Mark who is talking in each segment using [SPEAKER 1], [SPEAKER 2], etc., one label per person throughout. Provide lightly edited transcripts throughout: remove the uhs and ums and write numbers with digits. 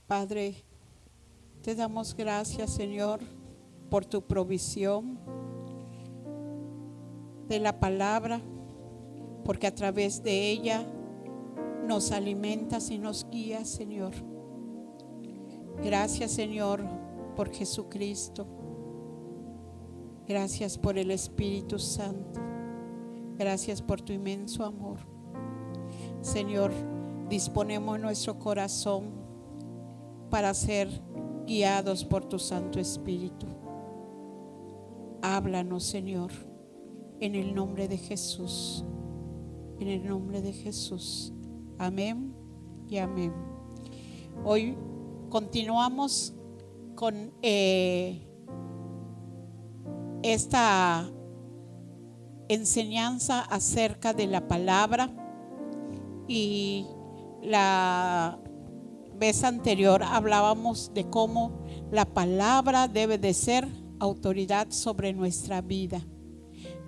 [SPEAKER 1] Padre, te damos gracias, Señor, por tu provisión de la palabra, porque a través de ella nos alimentas y nos guías, Señor. Gracias, Señor, por Jesucristo. Gracias por el Espíritu Santo. Gracias por tu inmenso amor. Señor, disponemos nuestro corazón para ser guiados por tu Santo Espíritu. Háblanos, Señor, en el nombre de Jesús. En el nombre de Jesús. Amén y amén. Hoy continuamos con esta enseñanza acerca de la palabra, y la vez anterior hablábamos de cómo la palabra debe de ser autoridad sobre nuestra vida,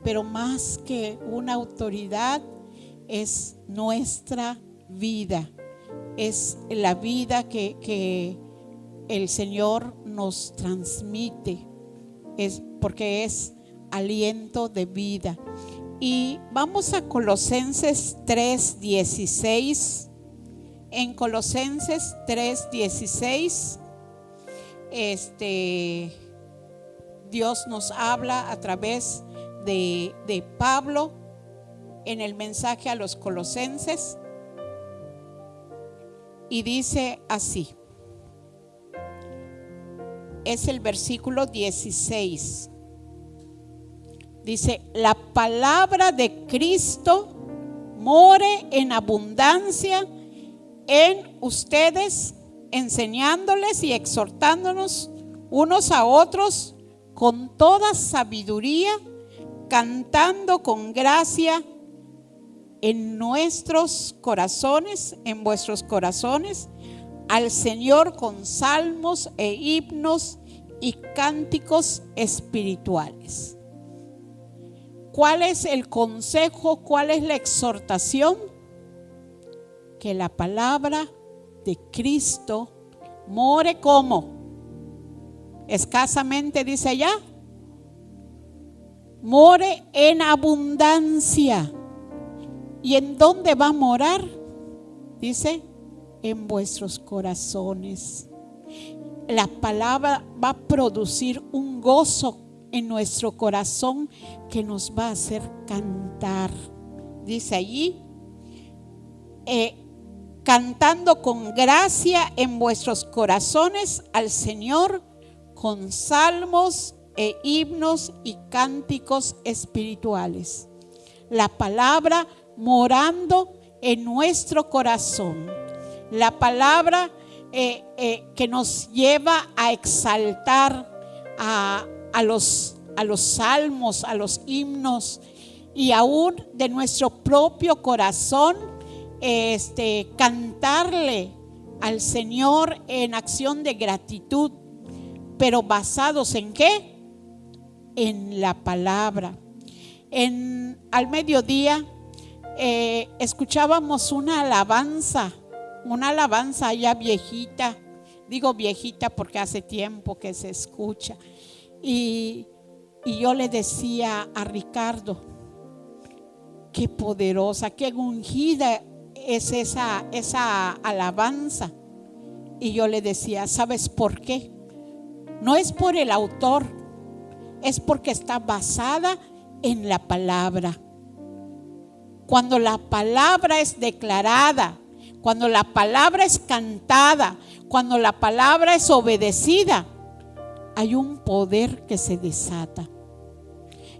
[SPEAKER 1] pero más que una autoridad es nuestra vida, es la vida que el Señor nos transmite, es porque es aliento de vida. Y vamos a Colosenses 3:16. En Colosenses 3:16 Dios nos habla a través de Pablo en el mensaje a los colosenses, y dice así, es el versículo 16. Dice: la palabra de Cristo more en abundancia en ustedes, enseñándoles y exhortándonos unos a otros con toda sabiduría, cantando con gracia en nuestros corazones, en vuestros corazones, al Señor con salmos e himnos y cánticos espirituales. ¿Cuál es el consejo? ¿Cuál es la exhortación? Que la palabra de Cristo more como escasamente, dice allá, more en abundancia. ¿Y en dónde va a morar? Dice, en vuestros corazones. La palabra va a producir un gozo en nuestro corazón que nos va a hacer cantar. Dice allí, cantando con gracia en vuestros corazones al Señor con salmos e himnos y cánticos espirituales. La palabra morando en nuestro corazón. La palabra que nos lleva a exaltar a los salmos, a los himnos, y aún de nuestro propio corazón, cantarle al Señor en acción de gratitud, pero basados ¿en qué? En la palabra. Al mediodía escuchábamos una alabanza ya viejita. Digo viejita porque hace tiempo que se escucha. Y yo le decía a Ricardo, qué poderosa, qué ungida es esa alabanza. Y yo le decía, ¿sabes por qué? No es por el autor, es porque está basada en la palabra. Cuando la palabra es declarada, cuando la palabra es cantada, cuando la palabra es obedecida, hay un poder que se desata.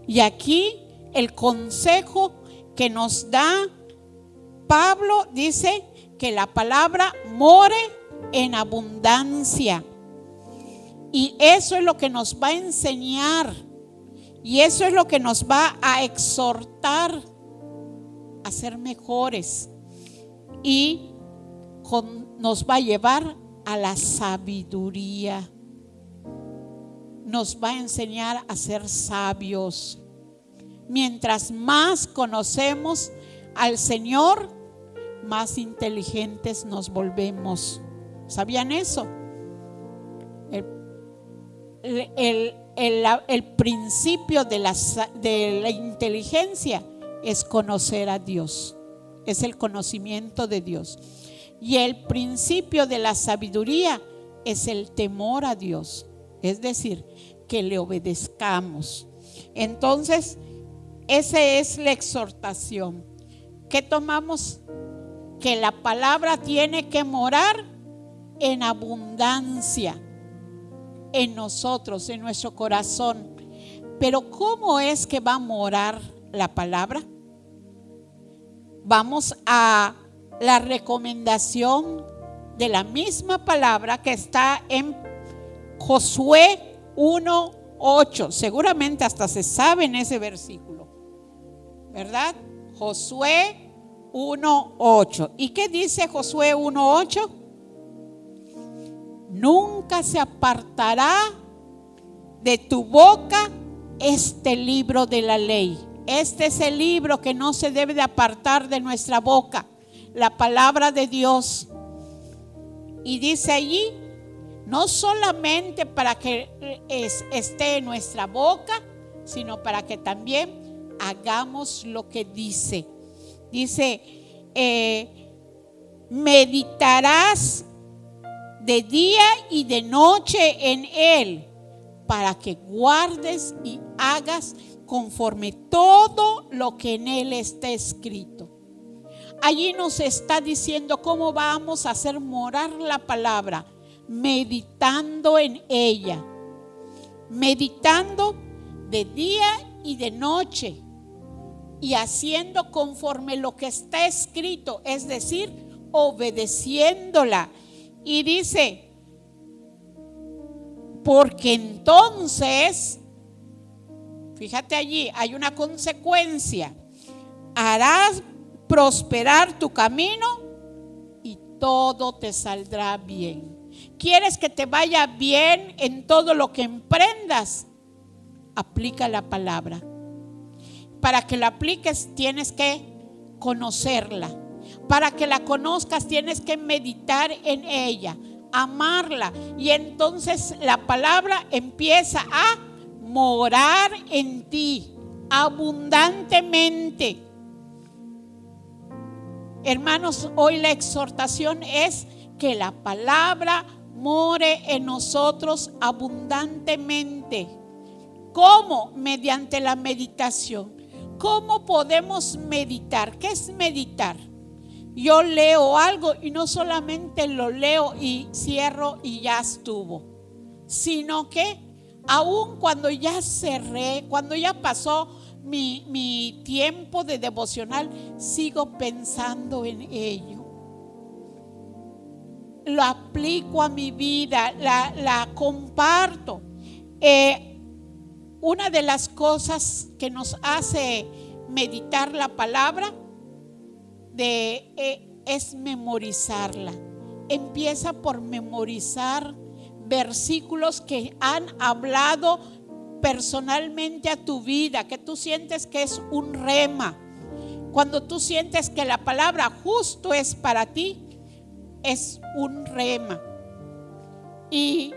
[SPEAKER 1] Y aquí el consejo que nos da Pablo dice que la palabra more en abundancia. Y eso es lo que nos va a enseñar. Y eso es lo que nos va a exhortar a ser mejores. Y nos va a llevar a la sabiduría. Nos va a enseñar a ser sabios. Mientras más conocemos al Señor, más inteligentes nos volvemos. ¿Sabían eso? El principio de la inteligencia es conocer a Dios, es el conocimiento de Dios. Y el principio de la sabiduría es el temor a Dios, es decir, que le obedezcamos. Entonces, esa es la exhortación. ¿Qué tomamos? Que la palabra tiene que morar en abundancia en nosotros, en nuestro corazón. Pero ¿cómo es que va a morar la palabra? Vamos a la recomendación de la misma palabra que está en Josué 1:8. Seguramente hasta se sabe en ese versículo, ¿verdad? Josué 1:8. ¿Y qué dice Josué 1:8? Nunca se apartará de tu boca este libro de la ley. Este es el libro que no se debe de apartar de nuestra boca, la palabra de Dios. Y dice allí, no solamente para que esté en nuestra boca, sino para que también hagamos lo que dice. Dice, meditarás de día y de noche en él, para que guardes y hagas conforme todo lo que en él está escrito. Allí nos está diciendo cómo vamos a hacer morar la palabra, meditando en ella, meditando de día y de noche y haciendo conforme lo que está escrito, es decir, obedeciéndola. Y dice, porque entonces, fíjate allí, hay una consecuencia, harás prosperar tu camino y todo te saldrá bien. ¿Quieres que te vaya bien en todo lo que emprendas? Aplica la palabra. Para que la apliques tienes que conocerla. Para que la conozcas tienes que meditar en ella, amarla. Y entonces la palabra empieza a morar en ti abundantemente. Hermanos, hoy la exhortación es que la palabra more en nosotros abundantemente. ¿Cómo? Mediante la meditación. ¿Cómo podemos meditar? ¿Qué es meditar? Yo leo algo y no solamente lo leo y cierro y ya estuvo, sino que aún cuando ya cerré, cuando ya pasó mi tiempo de devocional, sigo pensando en ello. Lo aplico a mi vida, la comparto. Una de las cosas que nos hace meditar la palabra es memorizarla. Empieza por memorizar versículos que han hablado personalmente a tu vida, que tú sientes que es un rema. Cuando tú sientes que la palabra justo es para ti, es un rema. ¿Y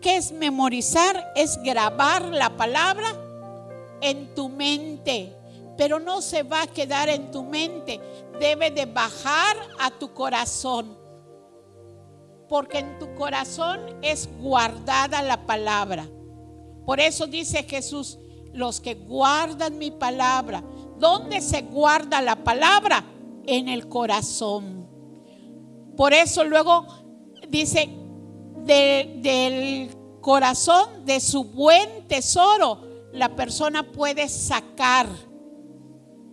[SPEAKER 1] qué es memorizar? Es grabar la palabra en tu mente. Pero no se va a quedar en tu mente, debe de bajar a tu corazón, porque en tu corazón es guardada la palabra. Por eso dice Jesús, los que guardan mi palabra. ¿Dónde se guarda la palabra? En el corazón. Por eso luego dice, del corazón, de su buen tesoro, la persona puede sacar,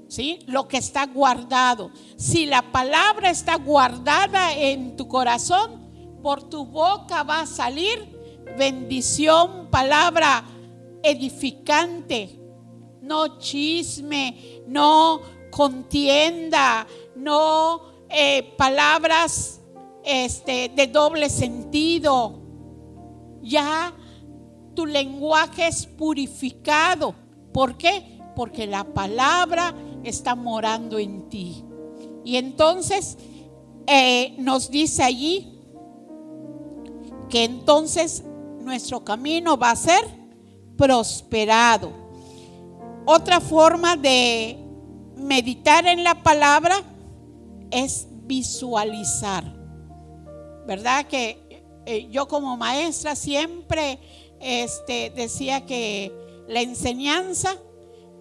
[SPEAKER 1] ¿sí?, lo que está guardado. Si la palabra está guardada en tu corazón, por tu boca va a salir bendición, palabra edificante, no chisme, no contienda, no palabras de doble sentido. Ya tu lenguaje es purificado. ¿Por qué? Porque la palabra está morando en ti. Y entonces nos dice allí que entonces nuestro camino va a ser prosperado. Otra forma de meditar en la palabra es visualizar, ¿verdad? Que yo como maestra siempre decía que la enseñanza,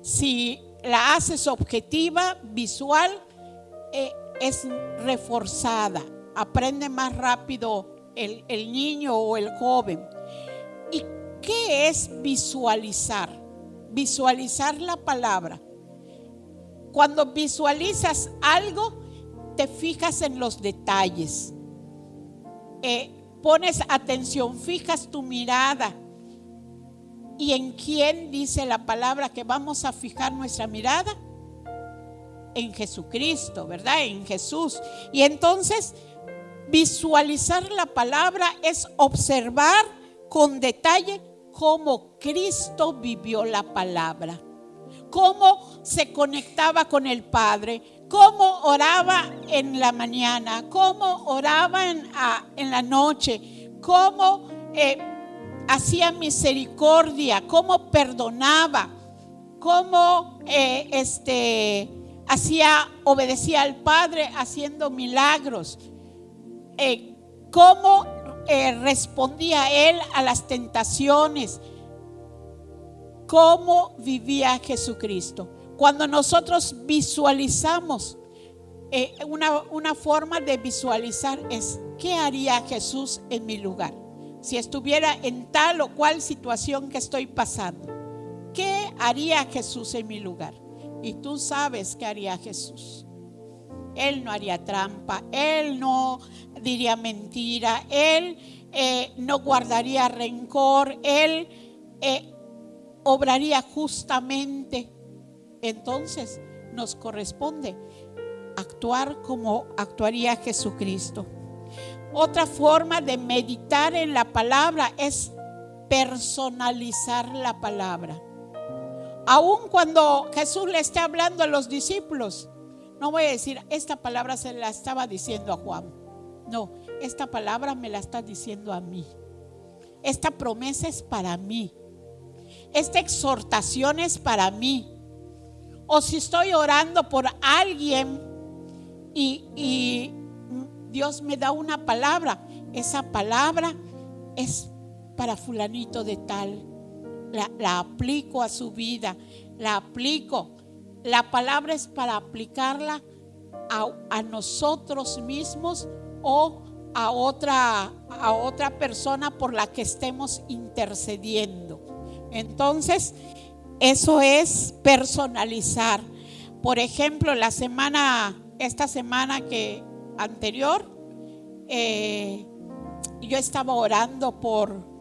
[SPEAKER 1] si la haces objetiva, visual, es reforzada, aprende más rápido el niño o el joven. ¿Y qué es visualizar? Visualizar la palabra. Cuando visualizas algo, te fijas en los detalles, pones atención, fijas tu mirada. ¿Y en quién dice la palabra que vamos a fijar nuestra mirada? En Jesucristo, ¿verdad? En Jesús. Y entonces visualizar la palabra es observar con detalle cómo Cristo vivió la palabra, cómo se conectaba con el Padre, cómo oraba en la mañana, cómo oraba en la noche, cómo hacía misericordia, cómo perdonaba, cómo obedecía al Padre haciendo milagros, cómo respondía él a las tentaciones, cómo vivía Jesucristo. Cuando nosotros visualizamos, una forma de visualizar es ¿qué haría Jesús en mi lugar? Si estuviera en tal o cual situación que estoy pasando, ¿qué haría Jesús en mi lugar? Y tú sabes qué haría Jesús. Él no haría trampa, Él no diría mentira, Él no guardaría rencor, Él obraría justamente. Entonces nos corresponde actuar como actuaría Jesucristo. Otra forma de meditar en la palabra es personalizar la palabra. Aun cuando Jesús le esté hablando a los discípulos, no voy a decir, esta palabra se la estaba diciendo a Juan. No, esta palabra me la está diciendo a mí. Esta promesa es para mí. Esta exhortación es para mí. O si estoy orando por alguien y Dios me da una palabra, esa palabra es para fulanito de tal. La aplico a su vida, la aplico. La palabra es para aplicarla a nosotros mismos o a otra persona por la que estemos intercediendo. Entonces, eso es personalizar. Por ejemplo, esta semana anterior, yo estaba orando por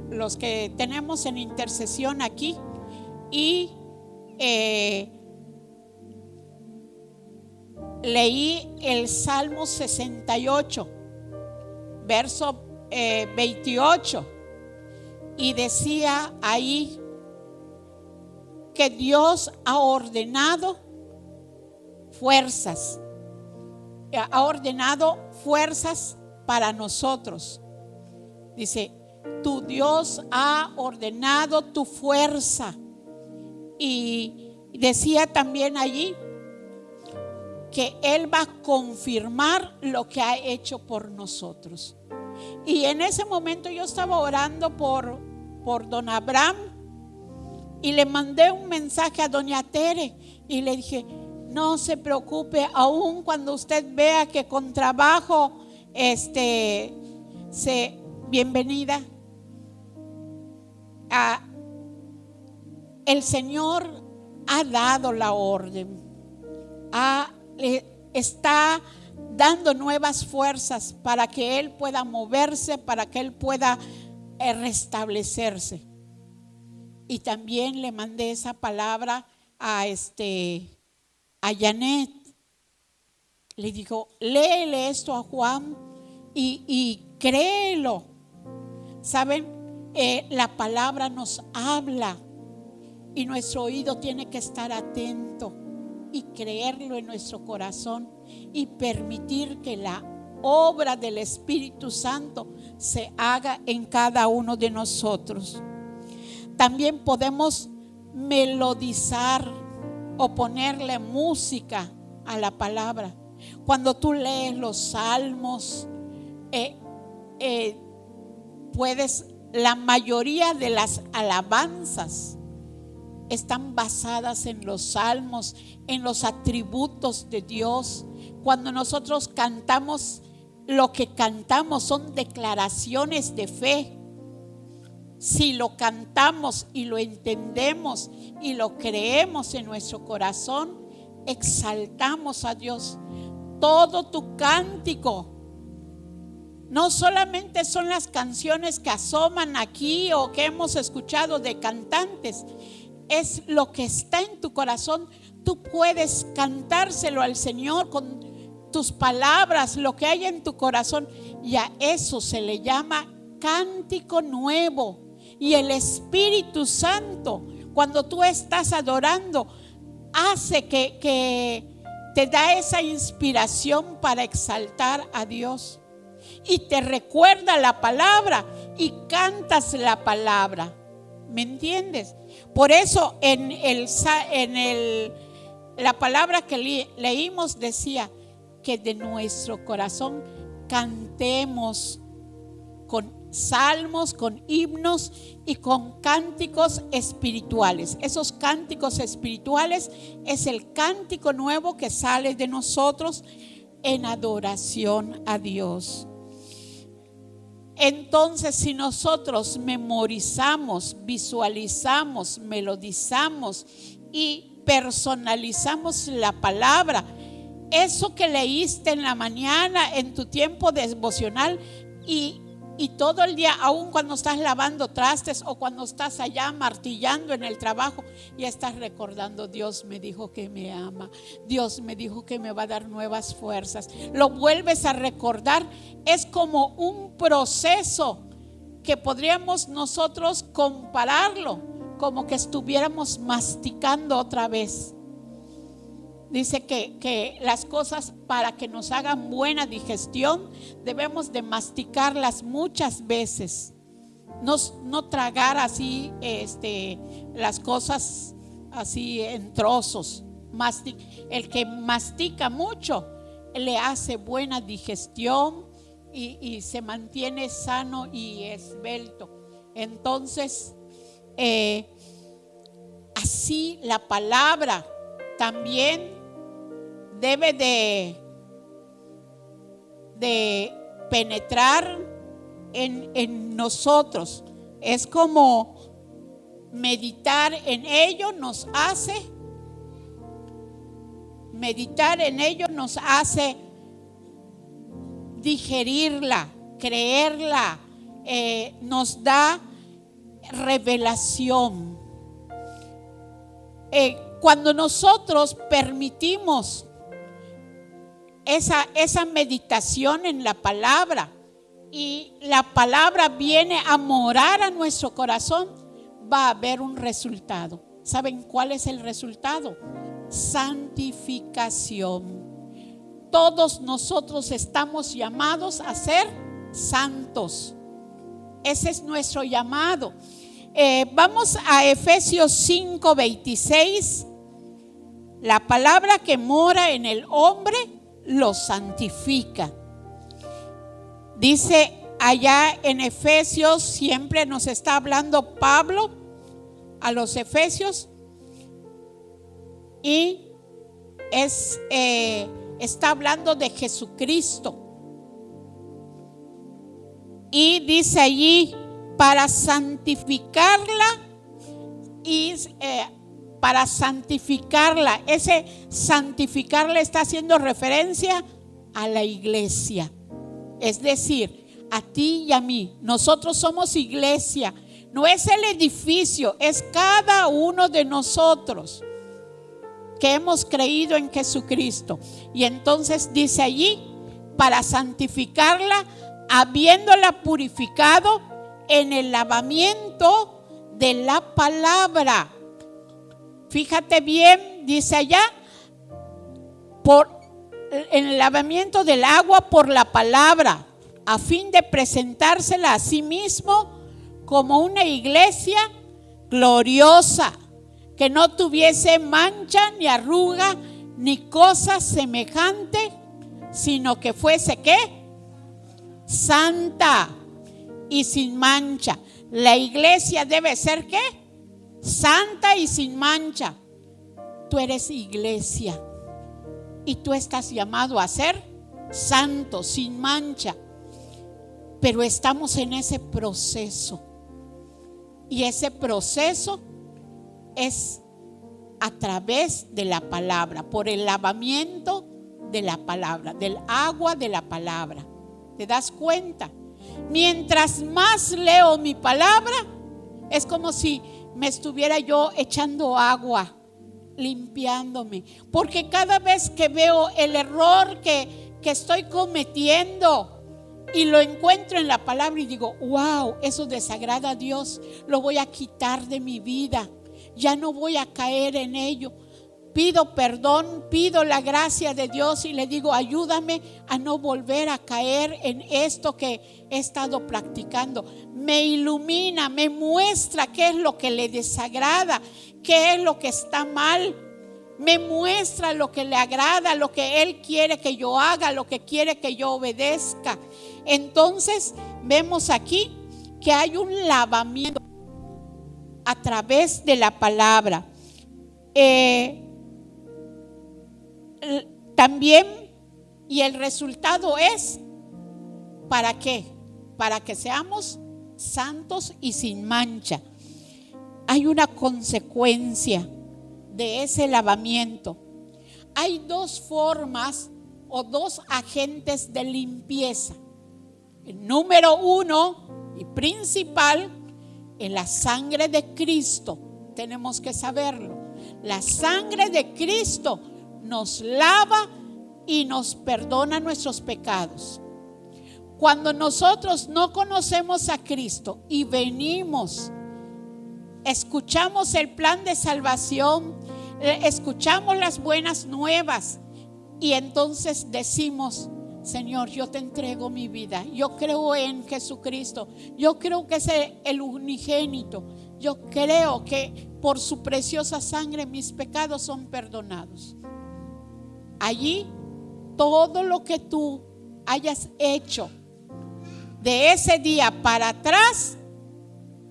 [SPEAKER 1] los que tenemos en intercesión aquí y leí el Salmo 68, verso 28, y decía ahí que Dios ha ordenado fuerzas para nosotros. Dice, tu Dios ha ordenado tu fuerza. Y decía también allí que Él va a confirmar lo que ha hecho por nosotros. Y en ese momento yo estaba orando por don Abraham y le mandé un mensaje a doña Tere y le dije, no se preocupe, aun cuando usted vea que con trabajo bienvenida. El Señor ha dado la orden, está dando nuevas fuerzas para que Él pueda moverse, para que Él pueda restablecerse. Y también le mandé esa palabra a Janet. Le digo, léele esto a Juan y créelo. Saben, la palabra nos habla y nuestro oído tiene que estar atento y creerlo en nuestro corazón y permitir que la obra del Espíritu Santo se haga en cada uno de nosotros. También podemos melodizar o ponerle música a la palabra. Cuando tú lees los salmos, la mayoría de las alabanzas están basadas en los salmos, en los atributos de Dios. Cuando nosotros cantamos, lo que cantamos son declaraciones de fe. Si lo cantamos y lo entendemos y lo creemos en nuestro corazón, exaltamos a Dios. Todo tu cántico no solamente son las canciones que asoman aquí o que hemos escuchado de cantantes, es lo que está en tu corazón. Tú puedes cantárselo al Señor con tus palabras, lo que hay en tu corazón, y a eso se le llama cántico nuevo. Y el Espíritu Santo, cuando tú estás adorando, hace que te da esa inspiración para exaltar a Dios. Y te recuerda la palabra y cantas la palabra. ¿Me entiendes? Por eso la palabra que leímos decía que de nuestro corazón cantemos con salmos, con himnos y con cánticos espirituales. Esos cánticos espirituales es el cántico nuevo que sale de nosotros en adoración a Dios. Entonces, si nosotros memorizamos, visualizamos, melodizamos y personalizamos la palabra, eso que leíste en la mañana, en tu tiempo devocional y todo el día, aun cuando estás lavando trastes o cuando estás allá martillando en el trabajo, ya estás recordando: Dios me dijo que me ama, Dios me dijo que me va a dar nuevas fuerzas. Lo vuelves a recordar. Es como un proceso que podríamos nosotros compararlo como que estuviéramos masticando otra vez. Dice que las cosas, para que nos hagan buena digestión, debemos de masticarlas muchas veces. No tragar así las cosas así en trozos. El que mastica mucho le hace buena digestión y se mantiene sano y esbelto. Entonces, así la palabra también debe de penetrar en nosotros. Es como meditar en ello nos hace digerirla, creerla, nos da revelación. Cuando nosotros permitimos esa meditación en la palabra y la palabra viene a morar a nuestro corazón, va a haber un resultado. ¿Saben cuál es el resultado? Santificación. Todos nosotros estamos llamados a ser santos. Ese es nuestro llamado. Vamos a Efesios 5:26. La palabra que mora en el hombre lo santifica. Dice allá en Efesios, siempre nos está hablando Pablo a los Efesios, y está hablando de Jesucristo. Y dice allí: para santificarla ese santificarla está haciendo referencia a la iglesia, es decir, a ti y a mí. Nosotros somos iglesia, no es el edificio, es cada uno de nosotros que hemos creído en Jesucristo. Y entonces dice allí: para santificarla, habiéndola purificado en el lavamiento de la palabra. Fíjate bien, dice allá: en el lavamiento del agua por la palabra, a fin de presentársela a sí mismo como una iglesia gloriosa, que no tuviese mancha ni arruga ni cosa semejante, sino que fuese ¿qué? Santa y sin mancha. La iglesia debe ser ¿qué? Santa y sin mancha. Tú eres iglesia y tú estás llamado a ser santo, sin mancha. Pero estamos en ese proceso. Y ese proceso es a través de la palabra, por el lavamiento de la palabra, del agua de la palabra. ¿Te das cuenta? Mientras más leo mi palabra, es como si me estuviera yo echando agua, limpiándome. Porque cada vez que veo el error que estoy cometiendo y lo encuentro en la palabra y digo, wow, eso desagrada a Dios, lo voy a quitar de mi vida, ya no voy a caer en ello. Pido perdón, pido la gracia de Dios y le digo, ayúdame a no volver a caer en esto que he estado practicando. Me ilumina, me muestra qué es lo que le desagrada, qué es lo que está mal. Me muestra lo que le agrada, lo que Él quiere que yo haga, lo que quiere que yo obedezca. Entonces vemos aquí que hay un lavamiento a través de la palabra. También, y el resultado es, ¿para qué? Para que seamos santos y sin mancha. Hay una consecuencia de ese lavamiento. Hay dos formas o dos agentes de limpieza. El número uno y principal es la sangre de Cristo. Tenemos que saberlo. La sangre de Cristo nos lava y nos perdona nuestros pecados. Cuando nosotros no conocemos a Cristo y venimos, escuchamos el plan de salvación, escuchamos las buenas nuevas y entonces decimos, Señor, yo te entrego mi vida, yo creo en Jesucristo, yo creo que es el unigénito, yo creo que por su preciosa sangre mis pecados son perdonados. Allí todo lo que tú hayas hecho de ese día para atrás,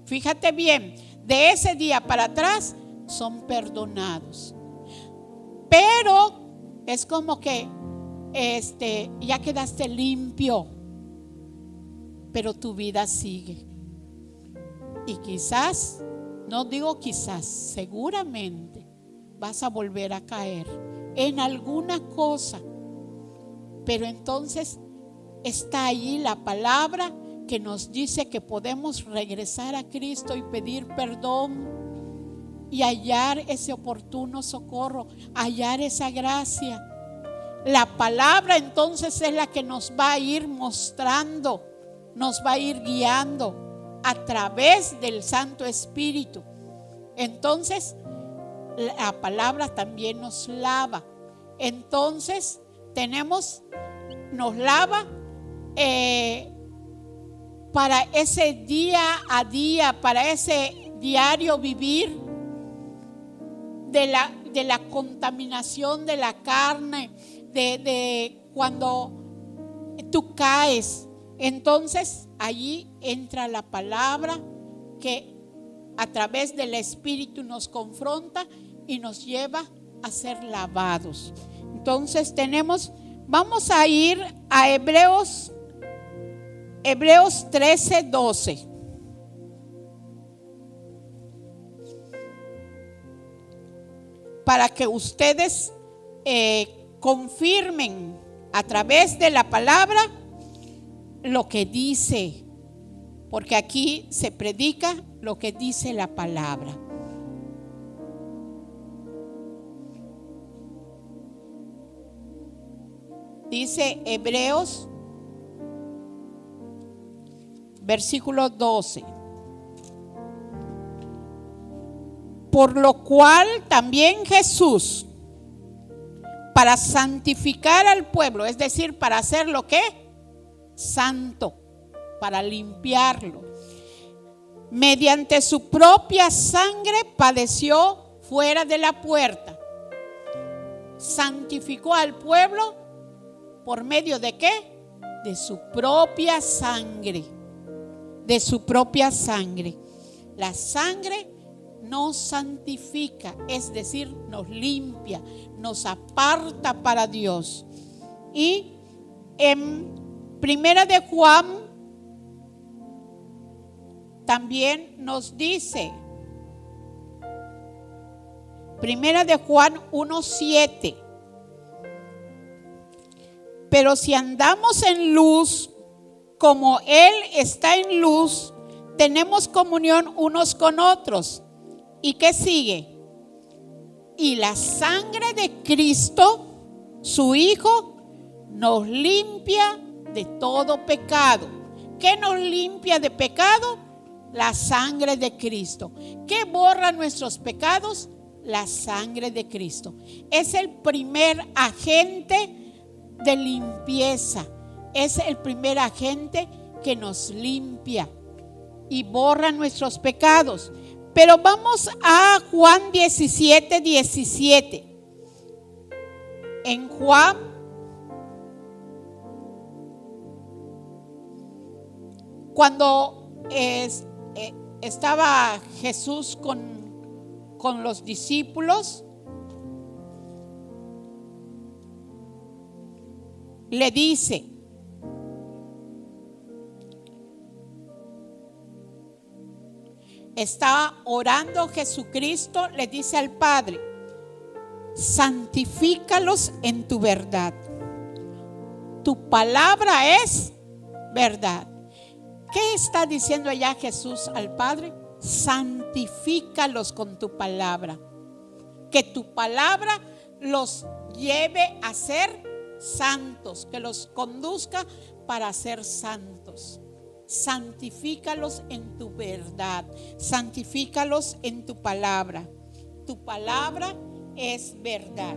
[SPEAKER 1] fíjate bien, de ese día para atrás son perdonados. Pero es como que ya quedaste limpio, pero tu vida sigue. Y quizás, no digo quizás, seguramente vas a volver a caer en alguna cosa. Pero entonces está allí la palabra que nos dice que podemos regresar a Cristo y pedir perdón y hallar ese oportuno socorro, hallar esa gracia. La palabra entonces es la que nos va a ir mostrando, nos va a ir guiando a través del Santo Espíritu. Entonces la palabra también nos lava. Entonces nos lava para ese día a día, para ese diario vivir de la contaminación de la carne, de cuando tú caes. Entonces allí entra la palabra que a través del Espíritu nos confronta y nos lleva a ser lavados. Entonces vamos a ir a Hebreos 13:12. Para que ustedes confirmen a través de la palabra lo que dice, porque aquí se predica lo que dice la palabra. Dice Hebreos, versículo 12. Por lo cual también Jesús, para santificar al pueblo, es decir, para hacerlo ¿qué? Santo, para limpiarlo. Mediante su propia sangre padeció fuera de la puerta. Santificó al pueblo por medio de ¿qué? De su propia sangre. De su propia sangre. La sangre nos santifica, es decir, nos limpia, nos aparta para Dios. Y en Primera de Juan también nos dice, Primera de Juan 1:7, pero si andamos en luz, como Él está en luz, tenemos comunión unos con otros. ¿Y qué sigue? Y la sangre de Cristo, su Hijo, nos limpia de todo pecado. ¿Qué nos limpia de pecado? La sangre de Cristo. ¿Qué borra nuestros pecados? La sangre de Cristo. Es el primer agente de limpieza. Es el primer agente que nos limpia y borra nuestros pecados. Pero vamos a Juan 17:17. En Juan, cuando estaba Jesús con los discípulos, le dice, está orando Jesucristo, le dice al Padre, santifícalos en tu verdad. Tu palabra es verdad. ¿Qué está diciendo allá Jesús al Padre? Santifícalos con tu palabra. Que tu palabra los lleve a ser santos, que los conduzca para ser santos. Santifícalos en tu verdad, santifícalos en tu palabra. Tu palabra es verdad.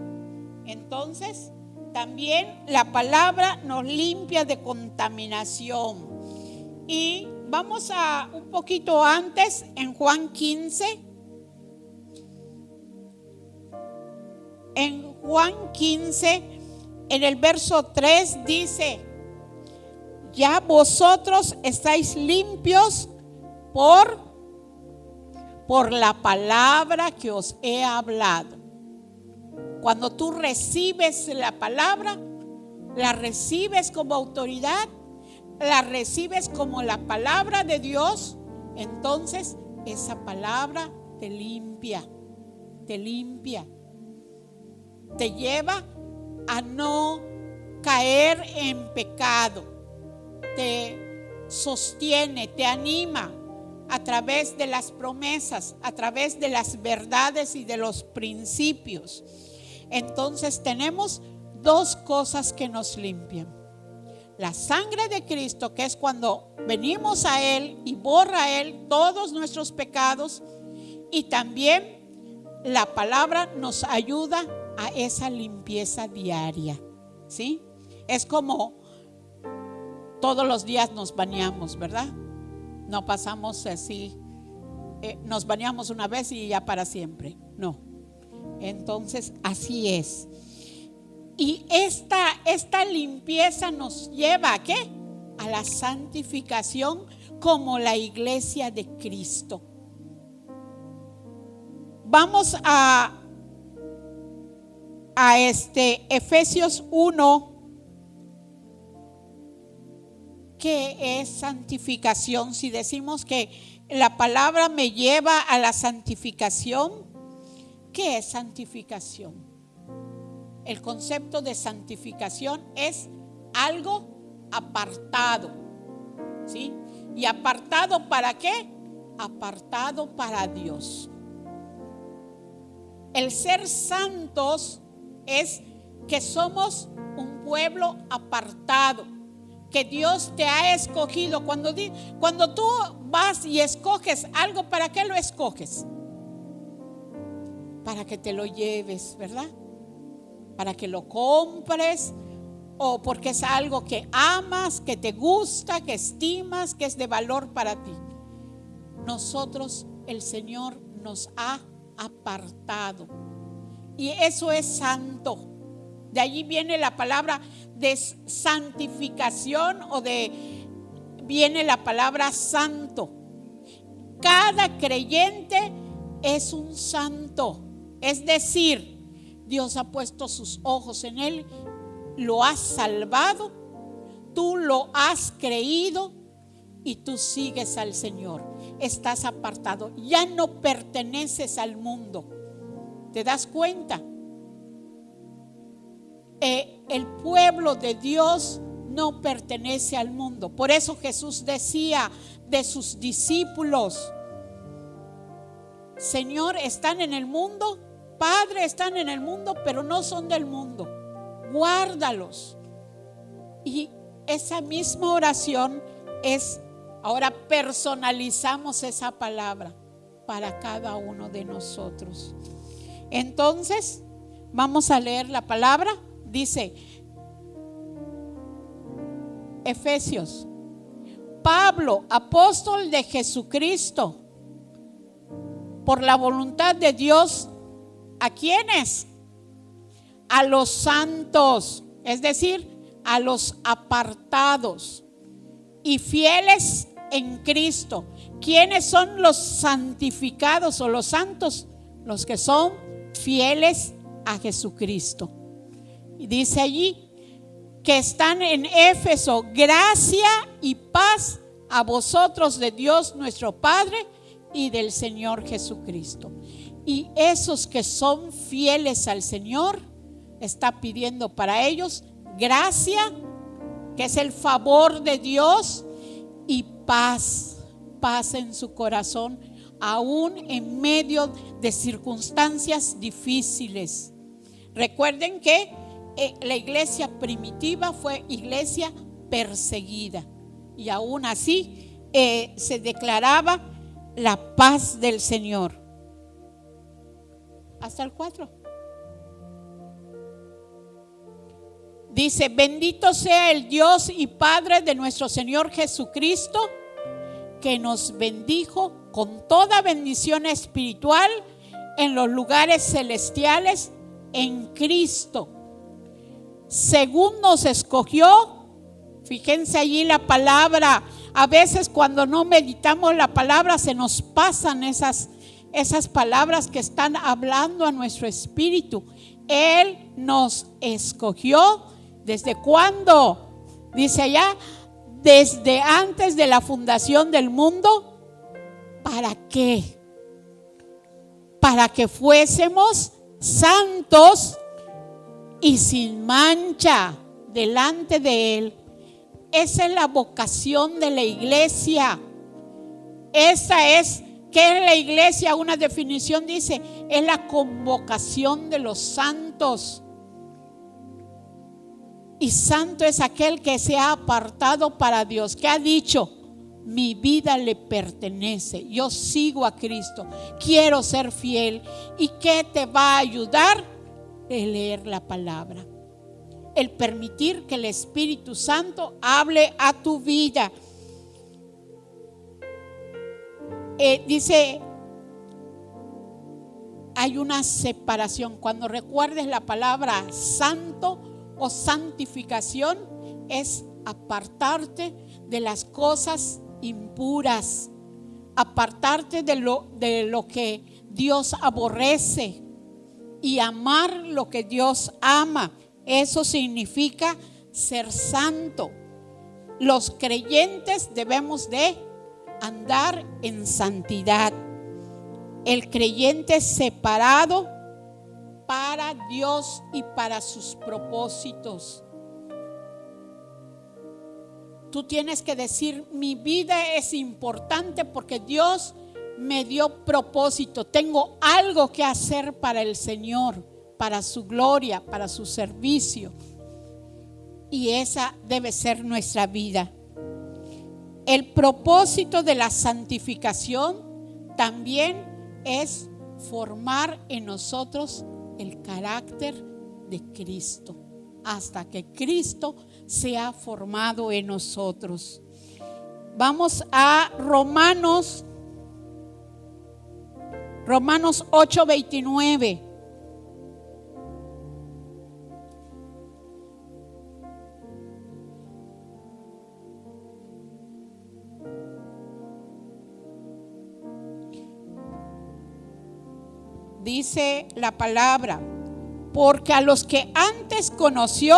[SPEAKER 1] Entonces, también la palabra nos limpia de contaminación. Y vamos a un poquito antes, en Juan 15. En Juan 15, en el verso 3 dice, ya vosotros estáis limpios por la palabra que os he hablado. Cuando tú recibes la palabra, la recibes como autoridad, la recibes como la palabra de Dios, entonces esa palabra te limpia, te lleva a no caer en pecado. Te sostiene, te anima a través de las promesas, a través de las verdades y de los principios. Entonces tenemos dos cosas que nos limpian. La sangre de Cristo, que es cuando venimos a Él y borra a Él todos nuestros pecados, y también la palabra nos ayuda a esa limpieza diaria, ¿sí? Es como todos los días nos bañamos, ¿verdad? No pasamos así, nos bañamos una vez y ya para siempre, no. Entonces así es. Y esta limpieza nos lleva ¿a qué? A la santificación como la iglesia de Cristo. Vamos a Efesios 1. ¿Qué es santificación? Si decimos que la palabra me lleva a la santificación, ¿qué es santificación? El concepto de santificación es algo apartado, ¿sí? ¿Y apartado para qué? Apartado para Dios. El ser santos es que somos un pueblo apartado, que Dios te ha escogido. Cuando tú vas y escoges algo, ¿para qué lo escoges? Para que te lo lleves, ¿verdad? para que lo compres o porque es algo que amas, que te gusta, que estimas, que es de valor para ti. Nosotros, el Señor nos ha apartado y eso es santo. De allí viene la palabra de santificación viene la palabra santo. Cada creyente es un santo, es decir, Dios ha puesto sus ojos en él, lo has salvado, tú lo has creído y tú sigues al Señor. Estás apartado, ya no perteneces al mundo. ¿Te das cuenta? El pueblo de Dios no pertenece al mundo. Por eso Jesús decía de sus discípulos: Señor, están en el mundo, Padre, están en el mundo, pero no son del mundo. Guárdalos. Y esa misma oración ahora personalizamos esa palabra para cada uno de nosotros. Entonces, vamos a leer la palabra. Dice Efesios: Pablo, apóstol de Jesucristo, por la voluntad de Dios, ¿a quiénes? A los santos, es decir, a los apartados y fieles en Cristo. ¿Quiénes son los santificados o los santos? Los que son fieles a Jesucristo. Y dice allí que están en Éfeso: gracia y paz a vosotros de Dios nuestro Padre y del Señor Jesucristo. Y esos que son fieles al Señor, está pidiendo para ellos gracia, que es el favor de Dios, y paz en su corazón, aún en medio de circunstancias difíciles. Recuerden que la iglesia primitiva fue iglesia perseguida y aún así se declaraba la paz del Señor. Hasta el 4. Dice: bendito sea el Dios y Padre de nuestro Señor Jesucristo, que nos bendijo con toda bendición espiritual en los lugares celestiales en Cristo, según nos escogió. Fíjense allí la palabra. A veces cuando no meditamos la palabra se nos pasan esas palabras que están hablando a nuestro espíritu. Él nos escogió. ¿Desde cuándo? Dice allá: desde antes de la fundación del mundo. ¿Para qué? Para que fuésemos santos y sin mancha delante de Él. Esa es la vocación de la iglesia. Esa es, ¿qué es la iglesia? Una definición dice: es la convocación de los santos. Y santo es aquel que se ha apartado para Dios, que ha dicho: mi vida le pertenece, yo sigo a Cristo, quiero ser fiel. ¿Y qué te va a ayudar? El leer la palabra, el permitir que el Espíritu Santo hable a tu vida. Dice, hay una separación. Cuando recuerdes la palabra santo o santificación, es apartarte de las cosas impuras, apartarte de lo que Dios aborrece y amar lo que Dios ama. Eso significa ser santo. Los creyentes debemos de andar en santidad. El creyente separado para Dios y para sus propósitos. Tú tienes que decir: mi vida es importante porque Dios me dio propósito. Tengo algo que hacer para el Señor, para su gloria, para su servicio. Y esa debe ser nuestra vida. El propósito de la santificación también es formar en nosotros el carácter de Cristo, hasta que Cristo sea formado en nosotros. Vamos a Romanos 8:29. Dice la palabra: porque a los que antes conoció,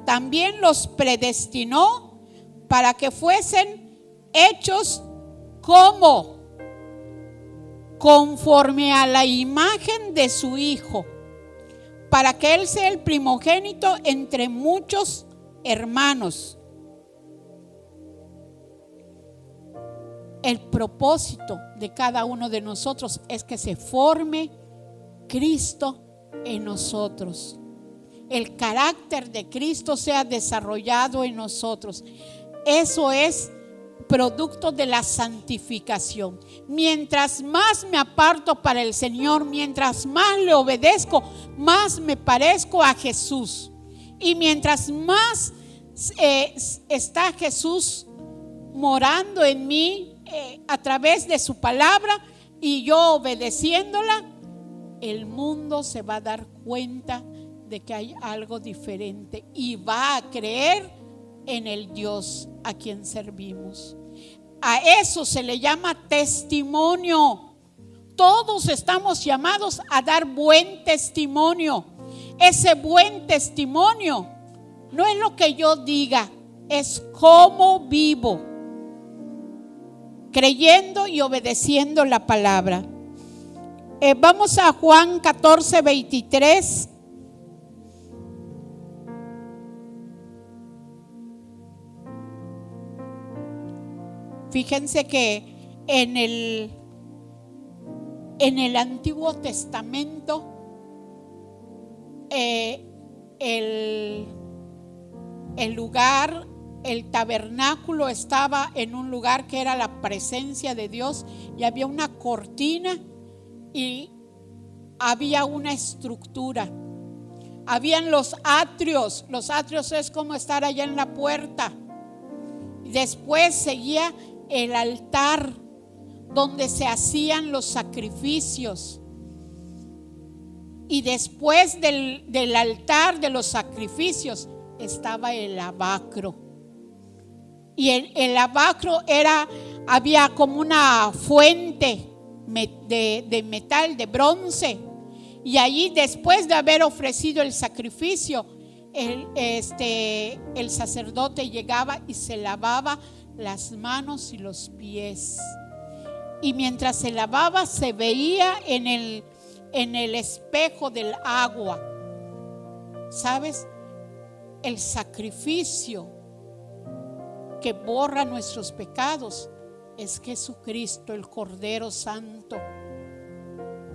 [SPEAKER 1] también los predestinó para que fuesen hechos como conforme a la imagen de su Hijo, para que Él sea el primogénito entre muchos hermanos. El propósito de cada uno de nosotros es que se forme Cristo en nosotros. El carácter de Cristo sea desarrollado en nosotros. Eso es producto de la santificación. Mientras más me aparto para el Señor, mientras más le obedezco, más me parezco a Jesús. Y mientras más está Jesús morando en mí a través de su palabra y yo obedeciéndola, el mundo se va a dar cuenta de que hay algo diferente y va a creer en el Dios a quien servimos. A eso se le llama testimonio. Todos estamos llamados a dar buen testimonio. Ese buen testimonio no es lo que yo diga, es cómo vivo, creyendo y obedeciendo la palabra. Vamos a Juan 14:23. Fíjense que en el Antiguo Testamento el lugar, el tabernáculo estaba en un lugar que era la presencia de Dios, y había una cortina y había una estructura. Habían los atrios. Los atrios es como estar allá en la puerta. Después seguía el altar donde se hacían los sacrificios. Y después del altar de los sacrificios estaba el lavacro. Y el lavacro había como una fuente de metal, de bronce. Y allí, después de haber ofrecido el sacrificio, el sacerdote llegaba y se lavaba las manos y los pies. Y mientras se lavaba, se veía en el espejo del agua. ¿Sabes? El sacrificio que borra nuestros pecados es Jesucristo, el Cordero Santo.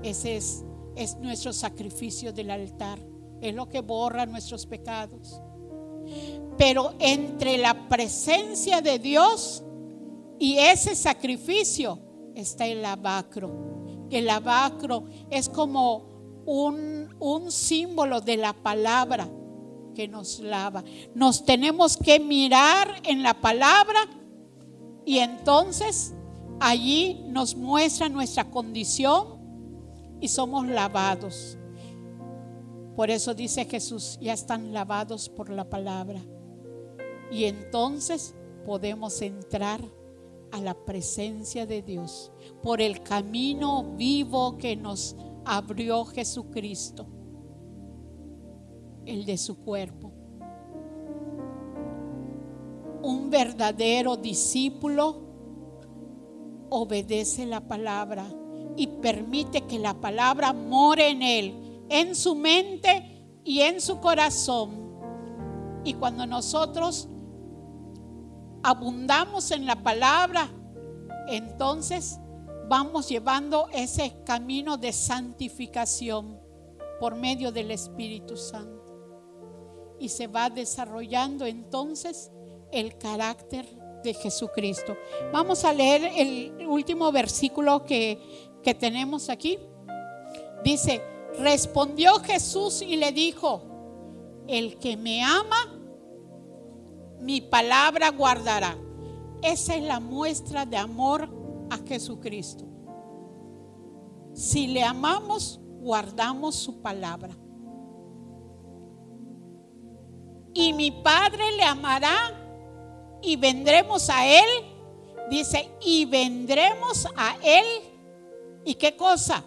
[SPEAKER 1] Ese es nuestro sacrificio del altar. Es lo que borra nuestros pecados. Pero entre la presencia de Dios y ese sacrificio está el lavacro. El lavacro es como un símbolo de la palabra que nos lava. Nos tenemos que mirar en la palabra y entonces allí nos muestra nuestra condición y somos lavados. Por eso dice Jesús: ya están lavados por la palabra. Y entonces podemos entrar a la presencia de Dios por el camino vivo que nos abrió Jesucristo, el de su cuerpo. Un verdadero discípulo obedece la palabra y permite que la palabra more en él, en su mente y en su corazón. Y cuando nosotros abundamos en la palabra, entonces vamos llevando ese camino de santificación por medio del Espíritu Santo. Y se va desarrollando entonces el carácter de Jesucristo. Vamos a leer el último versículo que tenemos aquí. Dice: Respondió Jesús y le dijo: el que me ama, mi palabra guardará. Esa es la muestra de amor a Jesucristo. Si le amamos, guardamos su palabra. Y mi Padre le amará y vendremos a Él. Dice, y vendremos a Él. ¿Y qué cosa?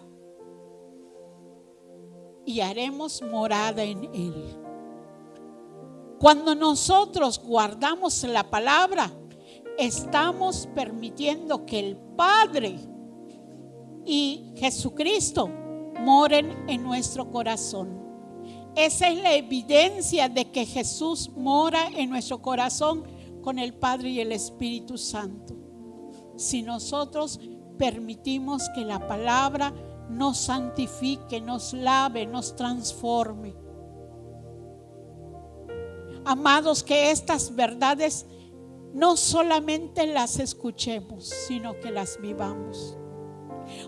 [SPEAKER 1] Y haremos morada en Él. Cuando nosotros guardamos la palabra, estamos permitiendo que el Padre y Jesucristo moren en nuestro corazón. Esa es la evidencia de que Jesús mora en nuestro corazón con el Padre y el Espíritu Santo. Si nosotros permitimos que la palabra nos santifique, nos lave, nos transforme. Amados, que estas verdades no solamente las escuchemos, sino que las vivamos.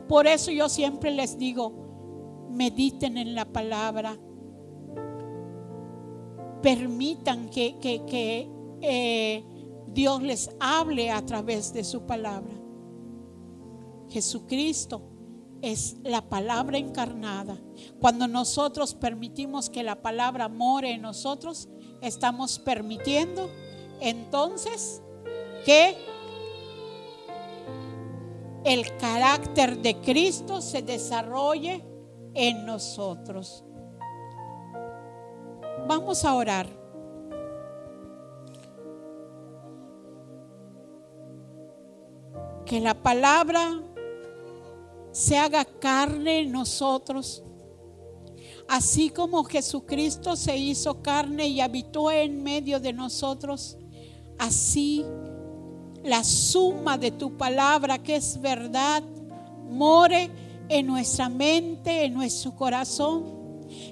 [SPEAKER 1] Por eso yo siempre les digo, mediten en la palabra. Permitan que Dios les hable a través de su palabra. Jesucristo es la palabra encarnada. Cuando nosotros permitimos que la palabra more en nosotros, estamos permitiendo entonces que el carácter de Cristo se desarrolle en nosotros. Vamos a orar. Que la palabra se haga carne en nosotros, así como Jesucristo se hizo carne y habitó en medio de nosotros. Así la suma de tu palabra, que es verdad, more en nuestra mente, en nuestro corazón.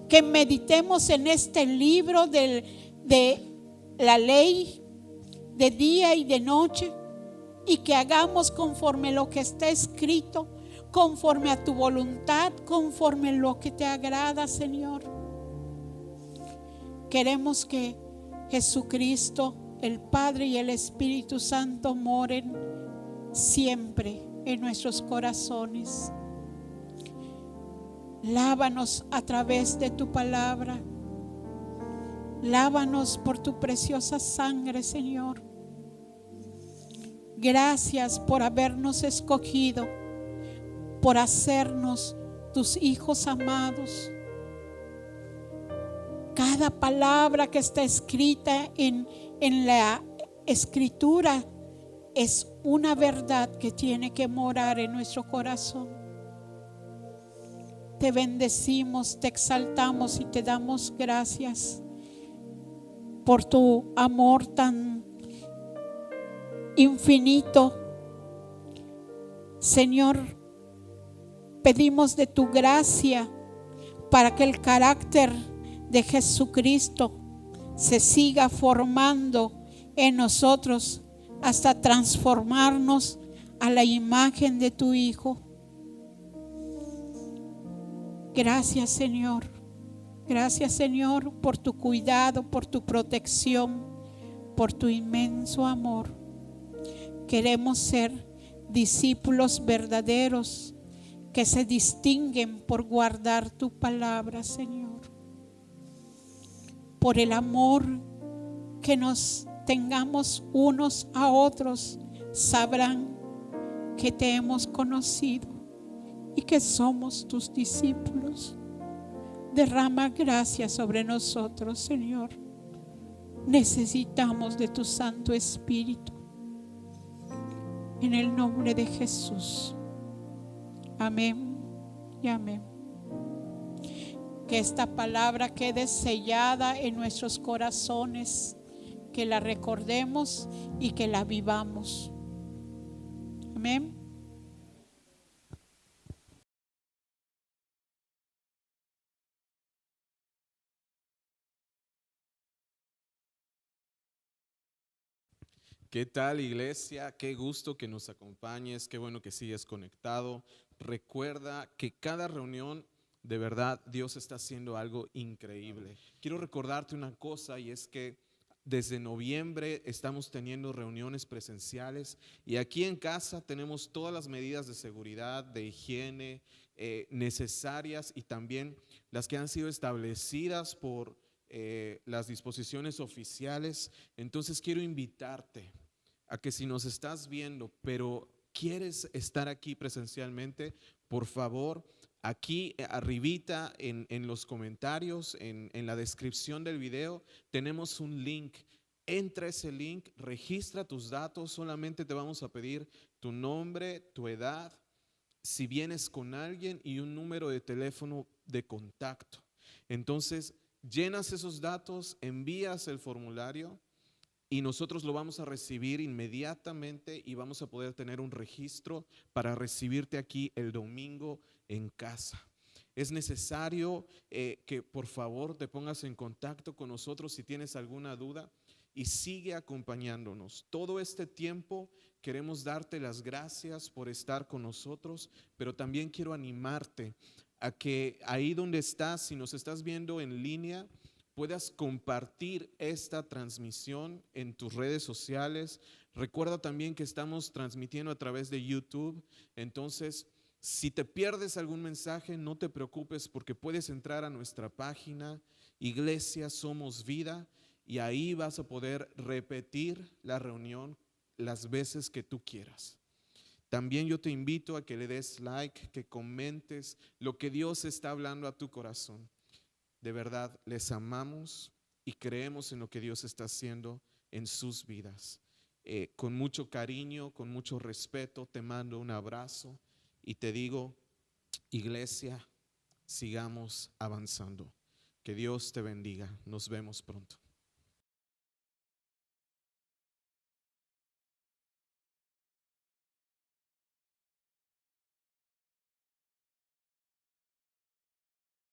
[SPEAKER 1] Que meditemos en este libro de la ley de día y de noche, y que hagamos conforme lo que está escrito, conforme a tu voluntad, conforme lo que te agrada, Señor. Queremos que Jesucristo, el Padre y el Espíritu Santo moren siempre en nuestros corazones. Lávanos a través de tu palabra. Lávanos por tu preciosa sangre, Señor. Gracias por habernos escogido, por hacernos tus hijos amados. Cada palabra que está escrita en la escritura es una verdad que tiene que morar en nuestro corazón. Te bendecimos, te exaltamos y te damos gracias por tu amor tan infinito. Señor, pedimos de tu gracia para que el carácter de Jesucristo se siga formando en nosotros hasta transformarnos a la imagen de tu Hijo. Gracias, Señor. Gracias, Señor, por tu cuidado, por tu protección, por tu inmenso amor. Queremos ser discípulos verdaderos que se distinguen por guardar tu palabra, Señor. Por el amor que nos tengamos unos a otros, sabrán que te hemos conocido y que somos tus discípulos. Derrama gracia sobre nosotros, Señor. Necesitamos de tu Santo Espíritu. En el nombre de Jesús. Amén y amén. Que esta palabra quede sellada en nuestros corazones, que la recordemos y que la vivamos. Amén.
[SPEAKER 2] ¿Qué tal, iglesia? Qué gusto que nos acompañes, qué bueno que sigues conectado. Recuerda que cada reunión De verdad, Dios está haciendo algo increíble. Quiero recordarte una cosa, y es que desde noviembre estamos teniendo reuniones presenciales y aquí en casa tenemos todas las medidas de seguridad, de higiene necesarias, y también las que han sido establecidas por las disposiciones oficiales. Entonces quiero invitarte a que, si nos estás viendo pero quieres estar aquí presencialmente, por favor, aquí arribita en los comentarios, en la descripción del video, tenemos un link. Entra a ese link, registra tus datos, solamente te vamos a pedir tu nombre, tu edad, si vienes con alguien, y un número de teléfono de contacto. Entonces, llenas esos datos, envías el formulario y nosotros lo vamos a recibir inmediatamente y vamos a poder tener un registro para recibirte aquí el domingo en casa. Es necesario que por favor te pongas en contacto con nosotros si tienes alguna duda, y sigue acompañándonos. Todo este tiempo queremos darte las gracias por estar con nosotros, pero también quiero animarte a que ahí donde estás, si nos estás viendo en línea, puedas compartir esta transmisión en tus redes sociales. Recuerda también que estamos transmitiendo a través de YouTube. Entonces, si te pierdes algún mensaje, no te preocupes, porque puedes entrar a nuestra página Iglesia Somos Vida, y ahí vas a poder repetir la reunión las veces que tú quieras. También yo te invito a que le des like, que comentes lo que Dios está hablando a tu corazón. De verdad, les amamos y creemos en lo que Dios está haciendo en sus vidas. Con mucho cariño, con mucho respeto, te mando un abrazo y te digo, iglesia, sigamos avanzando. Que Dios te bendiga. Nos vemos pronto.